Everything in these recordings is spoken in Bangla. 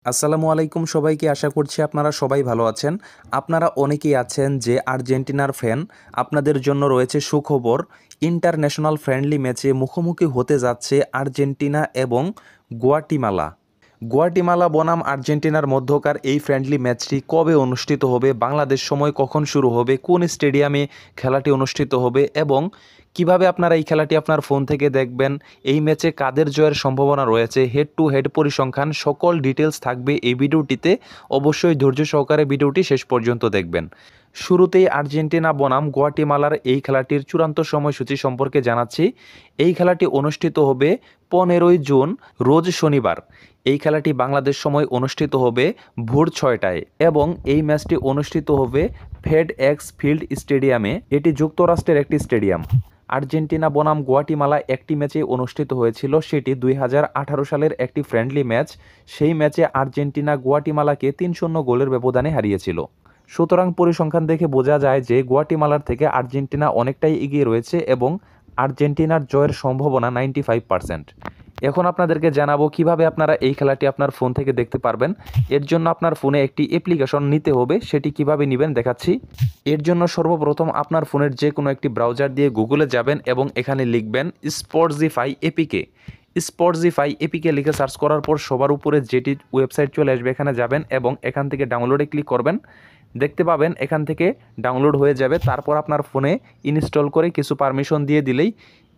আসসালামু আলাইকুম সবাইকে, আশা করছি আপনারা সবাই ভালো আছেন। আপনারা অনেকেই আছেন যে আর্জেন্টিনার ফ্যান। আপনাদের জন্য রয়েছে সুখবর। ইন্টারন্যাশনাল ফ্রেন্ডলি ম্যাচে মুখোমুখি হতে যাচ্ছে আর্জেন্টিনা এবং গুয়াটিমালা। গুয়াটিমালা বনাম আর্জেন্টিনার মধ্যকার এই ফ্রেন্ডলি ম্যাচটি কবে অনুষ্ঠিত হবে, বাংলাদেশ সময় কখন শুরু হবে, কোন স্টেডিয়ামে খেলাটি অনুষ্ঠিত হবে এবং কিভাবে আপনারা এই খেলাটি আপনার ফোন থেকে দেখবেন, এই ম্যাচে কাদের জয়ের সম্ভাবনা রয়েছে, হেড টু হেড পরিসংখ্যান সকল ডিটেলস থাকবে এই ভিডিওটিতে। অবশ্যই ধৈর্য সহকারে ভিডিওটি শেষ পর্যন্ত দেখবেন। শুরুতেই আর্জেন্টিনা বনাম গুয়াটিমালার এই খেলাটির চূড়ান্ত সময়সূচি সম্পর্কে জানাচ্ছি। এই খেলাটি অনুষ্ঠিত হবে 15ই জুন, রোজ শনিবার। এই খেলাটি বাংলাদেশ সময় অনুষ্ঠিত হবে ভোর 6টায় এবং এই ম্যাচটি অনুষ্ঠিত হবে ফেড এক্স ফিল্ড স্টেডিয়ামে। এটি যুক্তরাষ্ট্রের একটি স্টেডিয়াম। আর্জেন্টিনা বনাম গুয়াটিমালা একটি ম্যাচে অনুষ্ঠিত হয়েছিল, সেটি 2018 সালের একটি ফ্রেন্ডলি ম্যাচ। সেই ম্যাচে আর্জেন্টিনা গুয়াটিমালাকে 3-0 গোলের ব্যবধানে হারিয়েছিল। সুতরাং পরিসংখ্যান দেখে বোঝা যায় যে গুয়াটিমালার থেকে আর্জেন্টিনা অনেকটাই এগিয়ে রয়েছে এবং আর্জেন্টিনার জয়ের সম্ভাবনা 95%। এখন আপনাদেরকে জানাবো কিভাবে আপনারা এই খেলাটি আপনার ফোন থেকে দেখতে পারবেন। এর জন্য আপনার ফোনে একটি অ্যাপ্লিকেশন নিতে হবে। সেটি কিভাবে নেবেন দেখাচ্ছি। এর জন্য সর্বপ্রথম আপনার ফোনের যে কোনো একটি ব্রাউজার দিয়ে গুগলে যাবেন এবং এখানে লিখবেন স্পটজিফাই এপিকে। স্পটজিফাই এপিকে লিখে সার্চ করার পর সবার উপরে যেটি ওয়েবসাইট চলে আসবে এখানে যাবেন এবং এখান থেকে ডাউনলোডে ক্লিক করবেন। দেখতে পাবেন এখান থেকে ডাউনলোড হয়ে যাবে। তারপর আপনার ফোনে ইনস্টল করে কিছু পারমিশন দিয়ে দিলেই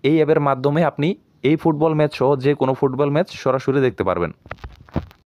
এই অ্যাপের মাধ্যমে আপনি এই ফুটবল ম্যাচ সহ যে কোনো ফুটবল ম্যাচ সরাসরি দেখতে পারবেন।